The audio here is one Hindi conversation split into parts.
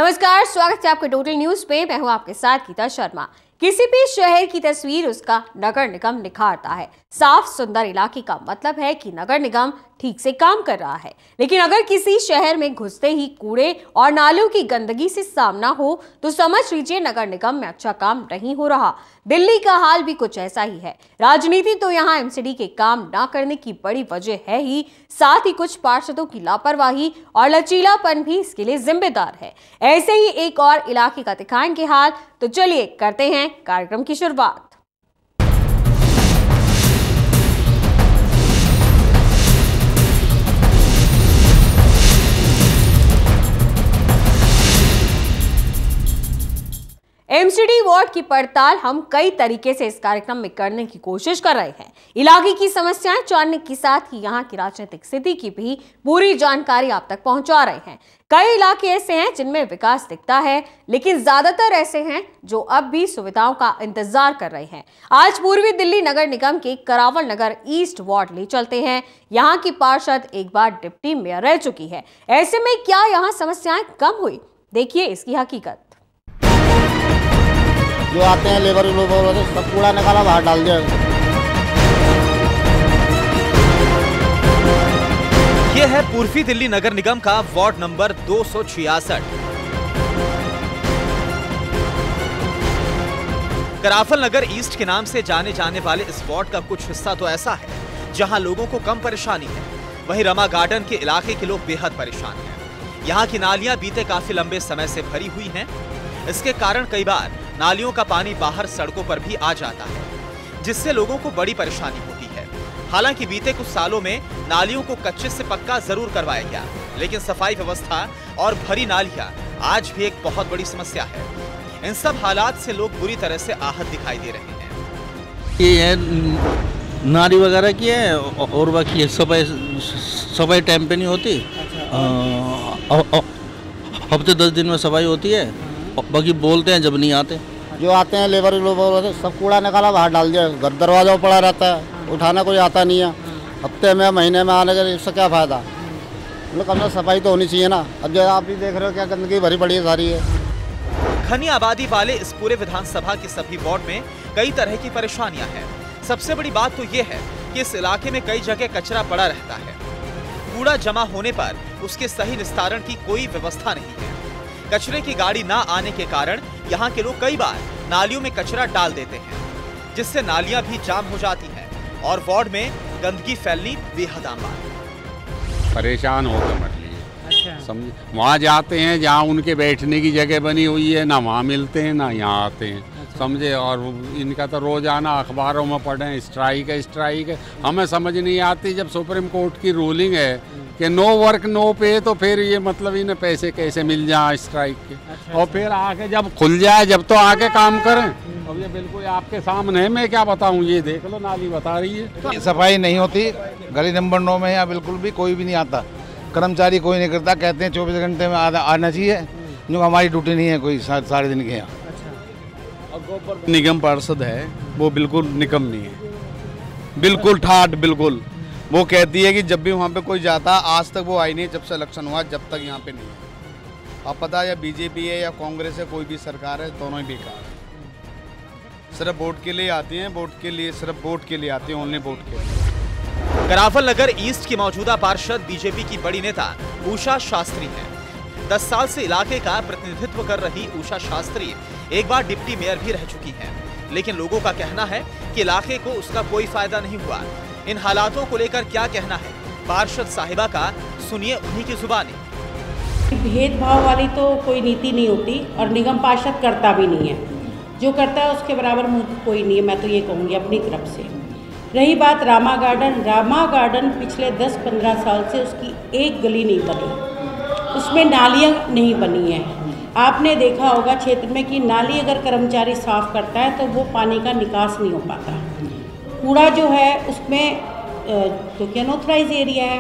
नमस्कार, स्वागत है आपके टोटल न्यूज पे। मैं हूं आपके साथ गीता शर्मा। किसी भी शहर की तस्वीर उसका नगर निगम निखारता है। साफ सुंदर इलाके का मतलब है कि नगर निगम ठीक से काम कर रहा है। लेकिन अगर किसी शहर में घुसते ही कूड़े और नालों की गंदगी से सामना हो तो समझ लीजिए नगर निगम में अच्छा काम नहीं हो रहा। दिल्ली का हाल भी कुछ ऐसा ही है। राजनीति तो यहाँ एमसीडी के काम ना करने की बड़ी वजह है ही, साथ ही कुछ पार्षदों की लापरवाही और लचीलापन भी इसके लिए जिम्मेदार है। ऐसे ही एक और इलाके का दिखाएंगे हाल, तो चलिए करते हैं कार्यक्रम की शुरुआत। एमसीडी वार्ड की पड़ताल हम कई तरीके से इस कार्यक्रम में करने की कोशिश कर रहे हैं। इलाके की समस्याएं जानने के साथ ही यहाँ की राजनीतिक स्थिति की भी पूरी जानकारी आप तक पहुंचा रहे हैं। कई इलाके ऐसे हैं जिनमें विकास दिखता है, लेकिन ज्यादातर ऐसे हैं जो अब भी सुविधाओं का इंतजार कर रहे हैं। आज पूर्वी दिल्ली नगर निगम के करावल नगर ईस्ट वार्ड ले चलते हैं। यहाँ की पार्षद एक बार डिप्टी मेयर रह चुकी है। ऐसे में क्या यहाँ समस्याएं कम हुई? देखिए इसकी हकीकत। जो आते हैं लेबर सब कूड़ा निकाला बाहर डाल दिया। ये है पूर्वी दिल्ली नगर निगम का वार्ड नंबर 266। करावल नगर ईस्ट के नाम से जाने जाने वाले इस वार्ड का कुछ हिस्सा तो ऐसा है जहां लोगों को कम परेशानी है, वहीं रमा गार्डन के इलाके के लोग बेहद परेशान हैं। यहाँ की नालियां बीते काफी लंबे समय से भरी हुई हैं। इसके कारण कई बार नालियों का पानी बाहर सड़कों पर भी आ जाता है, जिससे लोगों को बड़ी परेशानी होती है। हालांकि बीते कुछ सालों में नालियों को कच्चे से पक्का जरूर करवाया गया, लेकिन सफाई व्यवस्था और भरी नालियां आज भी एक बहुत बड़ी समस्या है। इन सब हालात से लोग बुरी तरह से आहत दिखाई दे रहे हैं। ये नाली वगैरह की है और बाकी सफाई टाइम पे नहीं होती। हफ्ते 10 दिन में सफाई होती है, बाकी बोलते हैं जब नहीं आते। जो आते हैं लेबर सब कूड़ा निकाला बाहर डाल दिया। घर दरवाजा पड़ा रहता है, उठाना कोई आता नहीं है। हफ्ते में महीने में आने का इससे क्या फायदा? मतलब कम से कम सफाई तो होनी चाहिए ना। अब जो आप भी देख रहे हो क्या गंदगी भरी पड़ी है सारी है। घनी आबादी वाले इस पूरे विधानसभा के सभी वार्ड में कई तरह की परेशानियां हैं। सबसे बड़ी बात तो ये है कि इस इलाके में कई जगह कचरा पड़ा रहता है। कूड़ा जमा होने पर उसके सही निस्तारण की कोई व्यवस्था नहीं है। कचरे की गाड़ी ना आने के कारण यहाँ के लोग कई बार नालियों में कचरा डाल देते हैं, जिससे नालियां भी जाम हो जाती हैं और वार्ड में गंदगी फैलनी बेहद आम बात है। परेशान होकर मर लिए। समझे, वहाँ जाते हैं जहाँ उनके बैठने की जगह बनी हुई है, ना वहाँ मिलते हैं ना यहाँ आते हैं। समझे, और इनका तो रोजाना अखबारों में पढ़ें स्ट्राइक है। हमें समझ नहीं आती जब सुप्रीम कोर्ट की रूलिंग है कि नो वर्क नो पे, तो फिर ये मतलब इन्हें पैसे कैसे मिल जाए स्ट्राइक के। और फिर आके जब खुल जाए जब तो आके काम करें। अब ये बिल्कुल आपके सामने है, मैं क्या बताऊं, ये देख लो नाली बता रही है। सफाई नहीं होती। गली नंबर 9 में यहाँ बिल्कुल भी कोई भी नहीं आता, कर्मचारी कोई नहीं करता। कहते हैं 24 घंटे में आना चाहिए, जो हमारी ड्यूटी नहीं है कोई सारे दिन के यहाँ। निगम पार्षद है वो बिल्कुल निकम नहीं है, बिल्कुल ठाठ। बिल्कुल वो कहती है कि जब भी वहाँ पे कोई जाता, आज तक वो आई नहीं जब से इलेक्शन हुआ, जब तक यहाँ पे नहीं है। अब पता है या बीजेपी है या कांग्रेस है, कोई भी सरकार है, दोनों ही बेकार है। सिर्फ वोट के लिए आती हैं, वोट के लिए, सिर्फ वोट के लिए आती हैं, ओनली वोट के लिए। करावल नगर ईस्ट की मौजूदा पार्षद बीजेपी की बड़ी नेता उषा शास्त्री हैं। 10 साल से इलाके का प्रतिनिधित्व कर रही उषा शास्त्री एक बार डिप्टी मेयर भी रह चुकी हैं, लेकिन लोगों का कहना है कि इलाके को उसका कोई फायदा नहीं हुआ। इन हालातों को लेकर क्या कहना है पार्षद साहिबा का, सुनिए उन्हीं की जुबानी। भेदभाव वाली तो कोई नीति नहीं होती और निगम पार्षद करता भी नहीं है। जो करता है उसके बराबर कोई नहीं है, मैं तो ये कहूँगी अपनी तरफ से। रही बात रमा गार्डन पिछले 10-15 साल से उसकी एक गली नहीं बनी, उसमें नालियाँ नहीं बनी हैं। आपने देखा होगा क्षेत्र में कि नाली अगर कर्मचारी साफ करता है तो वो पानी का निकास नहीं हो पाता। कूड़ा जो है उसमें क्योंकि अनऑथराइज एरिया है,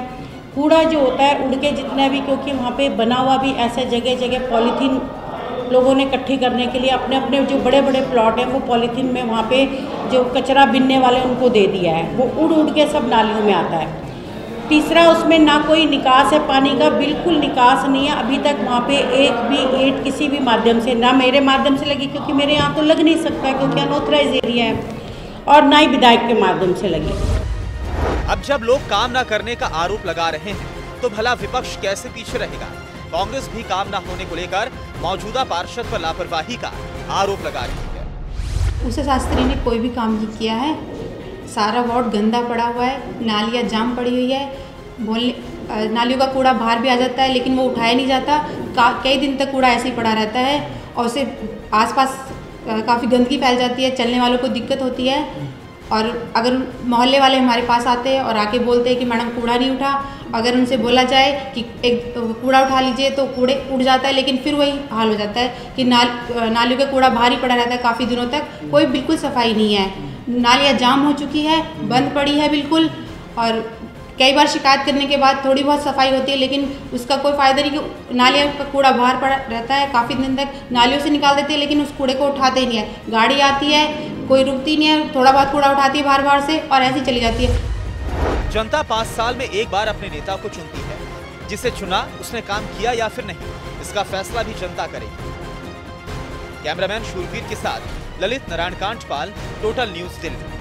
कूड़ा जो होता है उड़ के जितना भी, क्योंकि वहाँ पे बना हुआ भी ऐसे जगह पॉलीथीन लोगों ने इकट्ठी करने के लिए अपने जो बड़े प्लॉट हैं वो पॉलीथीन में वहाँ पे जो कचरा बिनने वाले उनको दे दिया है, वो उड़ के सब नालियों में आता है। तीसरा, उसमें ना कोई निकास है पानी का, बिल्कुल निकास नहीं है। अभी तक वहाँ पे एक भी ईंट किसी भी माध्यम से, ना मेरे माध्यम से लगी, क्योंकि मेरे यहाँ तो लग नहीं सकता क्योंकि अनऑथराइज एरिया है, और ना ही विधायक के माध्यम से लगी। अब जब लोग काम न करने का आरोप लगा रहे हैं तो भला विपक्ष कैसे पीछे रहेगा? कांग्रेस भी काम न होने को लेकर मौजूदा पार्षद पर लापरवाही का आरोप लगा रही है। उषा शास्त्री ने कोई भी काम नहीं किया है, सारा वार्ड गंदा पड़ा हुआ है, नालियाँ जाम पड़ी हुई है, बोलने नालियों का कूड़ा बाहर भी आ जाता है लेकिन वो उठाया नहीं जाता, कई दिन तक कूड़ा ऐसे ही पड़ा रहता है और उससे आसपास काफ़ी गंदगी फैल जाती है, चलने वालों को दिक्कत होती है। और अगर मोहल्ले वाले हमारे पास आते हैं और आके बोलते हैं कि मैडम कूड़ा नहीं उठा, अगर उनसे बोला जाए कि एक कूड़ा उठा लीजिए तो कूड़े उड़ जाता है, लेकिन फिर वही हाल हो जाता है कि नालियों का कूड़ा बाहर ही पड़ा रहता है काफ़ी दिनों तक, कोई बिल्कुल सफाई नहीं है। नालियाँ जाम हो चुकी है, बंद पड़ी है बिल्कुल, और कई बार शिकायत करने के बाद थोड़ी बहुत सफाई होती है लेकिन उसका कोई फ़ायदा नहीं कि नालियों का कूड़ा बाहर पड़ा रहता है, काफ़ी दिन तक नालियों से निकाल देते हैं लेकिन उस कूड़े को उठाते ही नहीं है। गाड़ी आती है, कोई रुकती नहीं है, थोड़ा बहुत कूड़ा उठाती है बाहर से और ऐसी चली जाती है। जनता 5 साल में एक बार अपने नेता को चुनती है, जिसे चुना उसने काम किया या फिर नहीं, इसका फैसला भी जनता करेगी। कैमरामैन शूरवीर के साथ ललित नारायण कांटपाल, टोटल न्यूज दिल्ली।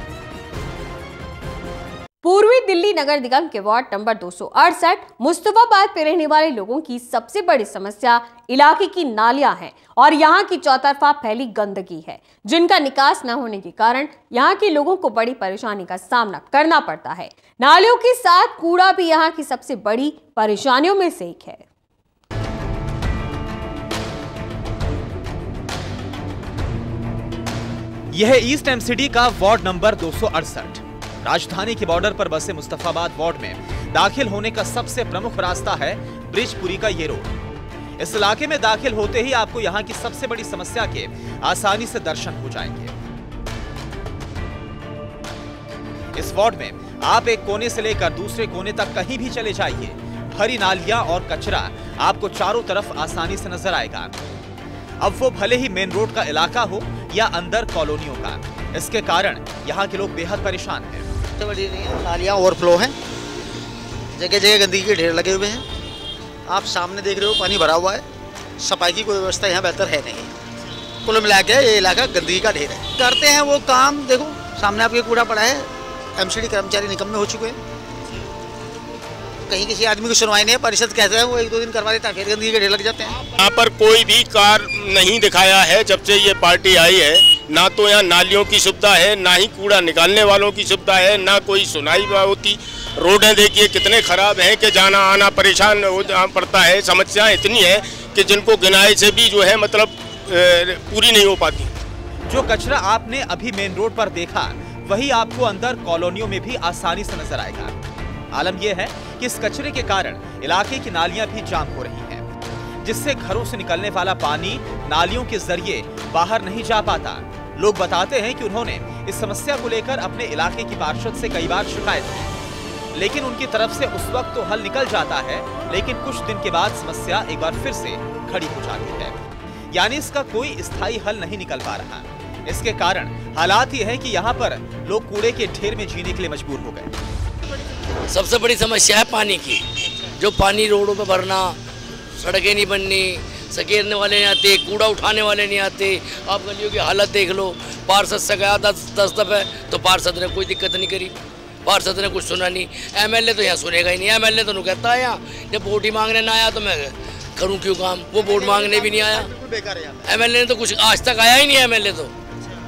पूर्वी दिल्ली नगर निगम के वार्ड नंबर 268 मुस्तफाबाद में रहने वाले लोगों की सबसे बड़ी समस्या इलाके की नालियां हैं और यहां की चौतरफा फैली गंदगी है, जिनका निकास न होने के कारण यहां के लोगों को बड़ी परेशानी का सामना करना पड़ता है। नालियों के साथ कूड़ा भी यहां की सबसे बड़ी परेशानियों में से एक है। यह ईस्ट एमसीडी का वार्ड नंबर 268 राजधानी के बॉर्डर पर बसे मुस्तफाबाद वार्ड में दाखिल होने का सबसे प्रमुख रास्ता है ब्रिजपुरी का ये रोड। इस इलाके में दाखिल होते ही आपको यहाँ की सबसे बड़ी समस्या के आसानी से दर्शन हो जाएंगे। इस वार्ड में आप एक कोने से लेकर दूसरे कोने तक कहीं भी चले जाइए, भरी नालियां और कचरा आपको चारों तरफ आसानी से नजर आएगा। अब वो भले ही मेन रोड का इलाका हो या अंदर कॉलोनियों का, इसके कारण यहाँ के लोग बेहद परेशान हैं। बड़ी नहीं है, नालियाँ ओवरफ्लो हैं, जगह जगह गंदगी के ढेर लगे हुए हैं। आप सामने देख रहे हो पानी भरा हुआ है, सफाई की कोई व्यवस्था यहाँ बेहतर है नहीं। कुल मिला के ये इलाका गंदगी का ढेर है। करते हैं वो काम, देखो सामने आपके कूड़ा पड़ा है, एमसीडी कर्मचारी निकम में हो चुके हैं, कहीं किसी आदमी को सुनवाई नहीं है। परिषद कहते हैं वो 1-2 दिन करवा देता है, फिर गंदगी के ढेर लग जाते हैं। यहाँ पर कोई भी कार्य नहीं दिखाया है जब से ये पार्टी आई है। ना तो यहाँ नालियों की सुविधा है, ना ही कूड़ा निकालने वालों की सुविधा है, ना कोई सुनाई होती। रोडें देखिए कितने खराब हैं कि जाना आना परेशान हो पड़ता है। समस्याएं इतनी है कि जिनको गिनाए से भी जो है मतलब पूरी नहीं हो पाती। जो कचरा आपने अभी मेन रोड पर देखा, वही आपको अंदर कॉलोनियों में भी आसानी से नजर आएगा। आलम यह है कि इस कचरे के कारण इलाके की नालियां भी जाम हो रही हैं, जिससे घरों से निकलने वाला पानी नालियों के जरिए बाहर नहीं जा पाता। लोग बताते हैं कि उन्होंने इस समस्या को लेकर अपने इलाके की पार्षद से कई बार शिकायत की, लेकिन उनकी तरफ से उस वक्त तो हल निकल जाता है, लेकिन कुछ दिन के बाद समस्या एक बार फिर से खड़ी हो जाती है। यानी इसका कोई स्थायी हल नहीं निकल पा रहा। इसके कारण हालात ये है कि यहाँ पर लोग कूड़े के ढेर में जीने के लिए मजबूर हो गए। सबसे बड़ी समस्या है पानी की, जो पानी रोडों पे भरना, सड़कें नहीं बननी, सकेरने वाले नहीं आते, कूड़ा उठाने वाले नहीं आते। आप गलियों की हालत देख लो। पार्षद से गया 10 दफे तो पार्षद ने कोई दिक्कत नहीं करी, पार्षद ने कुछ सुना नहीं। एमएलए तो यहाँ सुनेगा ही नहीं। एमएलए तो कहता है यहाँ जब वोट ही मांगने ना आया तो मैं करूँ क्यों काम, वो वोट मांगने भी नहीं आया। एमएलए ने तो कुछ आज तक आया ही नहीं। एमएलए तो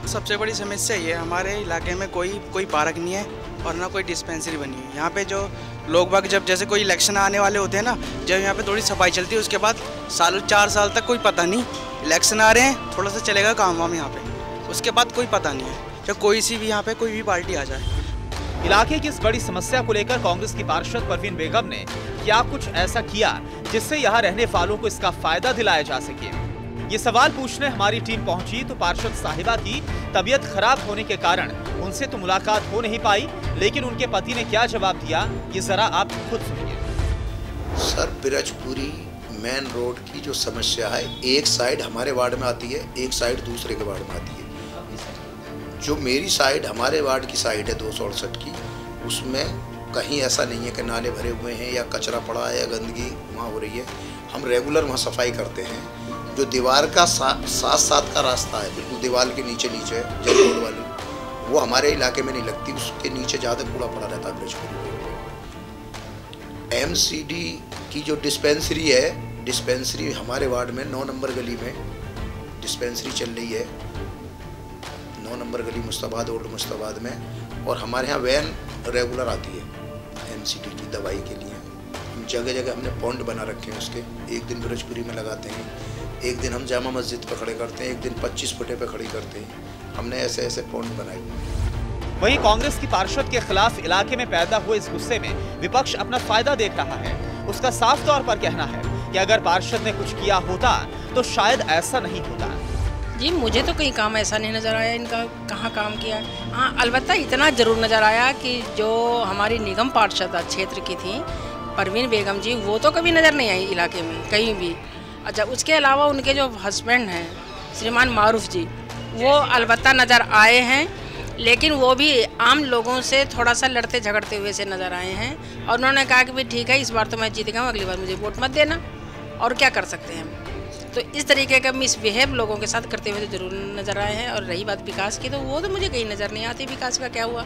सबसे बड़ी समस्या ये है, हमारे इलाके में कोई पार्क नहीं है और ना कोई डिस्पेंसरी बनी है। यहाँ पे जो लोग बाग जब जैसे कोई इलेक्शन आने वाले होते हैं ना, जब यहाँ पे थोड़ी सफाई चलती है, उसके बाद 4 साल तक कोई पता नहीं। इलेक्शन आ रहे हैं, थोड़ा सा चलेगा काम वाम यहाँ पे, उसके बाद कोई पता नहीं है। जब कोई सी भी यहाँ पे कोई भी पार्टी आ जाए। इलाके की इस बड़ी समस्या को लेकर कांग्रेस की पार्षद परवीन बेगम ने क्या कुछ ऐसा किया जिससे यहाँ रहने वालों को इसका फायदा दिलाया जा सके? ये सवाल पूछने हमारी टीम पहुंची तो पार्षद साहिबा की तबीयत खराब होने के कारण उनसे तो मुलाकात हो नहीं पाई, लेकिन उनके पति ने क्या जवाब दिया ये जरा आप खुद सुनिए। सर, ब्रिजपुरी मेन रोड की जो समस्या है, एक साइड हमारे वार्ड में आती है, एक साइड दूसरे के वार्ड में आती है। जो मेरी साइड, हमारे वार्ड की साइड है 268 की, उसमें कहीं ऐसा नहीं है कि नाले भरे हुए हैं या कचरा पड़ा है या गंदगी वहाँ हो रही है। हम रेगुलर वहाँ सफाई करते हैं। जो दीवार का साथ का रास्ता है, बिल्कुल दीवार के नीचे जल रोड वाली, वो हमारे इलाके में नहीं लगती, उसके नीचे ज़्यादा कूड़ा पड़ा रहता है ब्रिजपुर में। MCD की जो डिस्पेंसरी है, डिस्पेंसरी हमारे वार्ड में 9 नंबर गली में डिस्पेंसरी चल रही है, 9 नंबर गली मुस्ताबाद, ओल्ड मुस्ताबाद में। और हमारे यहाँ वैन रेगुलर आती है MCD की दवाई के लिए। हम जगह जगह हमने पॉइंट बना रखे हैं उसके। एक दिन ब्रजपुरी में लगाते हैं, एक दिन हम जामा मस्जिद पर खड़े करते हैं, एक दिन 25 फुटे पे खड़ी करते हैं। हमने ऐसे ऐसे पॉइंट बनाए हुए हैं। वहीं कांग्रेस की पार्षद के खिलाफ इलाके में पैदा हुए इस गुस्से में विपक्ष अपना फायदा देख रहा है। उसका साफ तौर पर कहना है कि अगर पार्षद ने कुछ किया होता तो शायद ऐसा नहीं होता। जी मुझे तो कहीं काम ऐसा नहीं नज़र आया इनका, कहाँ काम किया। हाँ अलबत्ता इतना ज़रूर नज़र आया कि जो हमारी निगम पार्षद क्षेत्र की थी परवीन बेगम जी, वो तो कभी नज़र नहीं आई इलाके में कहीं भी। अच्छा उसके अलावा उनके जो हस्बैंड हैं श्रीमान मारूफ जी, वो अलबत्ता नज़र आए हैं, लेकिन वो भी आम लोगों से थोड़ा सा लड़ते झगड़ते हुए से नज़र आए हैं। और उन्होंने कहा कि भाई ठीक है, इस बार तो मैं जीत गया हूँ, अगली बार मुझे वोट मत देना। और क्या कर सकते हैं हम, तो इस तरीके का मिसबिहेव लोगों के साथ करते हुए तो जरूर नज़र आए हैं। और रही बात विकास की, तो वो तो मुझे कहीं नज़र नहीं आती विकास का क्या हुआ।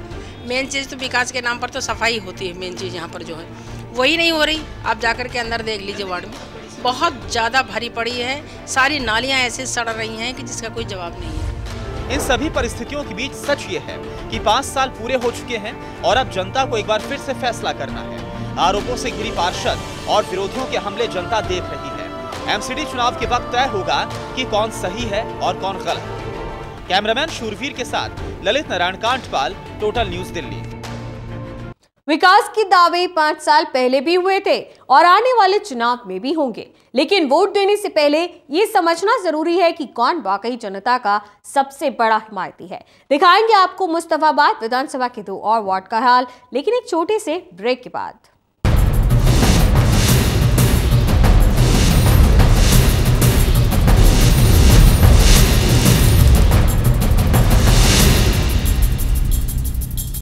मेन चीज़ तो विकास के नाम पर तो सफाई होती है, मेन चीज़ यहाँ पर जो है वही नहीं हो रही। आप जाकर के अंदर देख लीजिए, वार्ड में बहुत ज़्यादा भरी पड़ी है, सारी नालियाँ ऐसे सड़ रही हैं कि जिसका कोई जवाब नहीं है। इन सभी परिस्थितियों के बीच सच ये है कि 5 साल पूरे हो चुके हैं और अब जनता को एक बार फिर से फैसला करना है। आरोपों से घिरी पार्षद और विरोधियों के हमले जनता देख रही है। MCD चुनाव के वक्त तय होगा कि कौन सही है और कौन गलत। कैमरामैन शूरवीर के साथ ललित नारायण कांठपाल, टोटल न्यूज दिल्ली। विकास के दावे 5 साल पहले भी हुए थे और आने वाले चुनाव में भी होंगे, लेकिन वोट देने से पहले ये समझना जरूरी है कि कौन वाकई जनता का सबसे बड़ा हिमायती है। दिखाएंगे आपको मुस्तफाबाद विधानसभा के 2 और वार्ड का हाल, लेकिन एक छोटे से ब्रेक के बाद।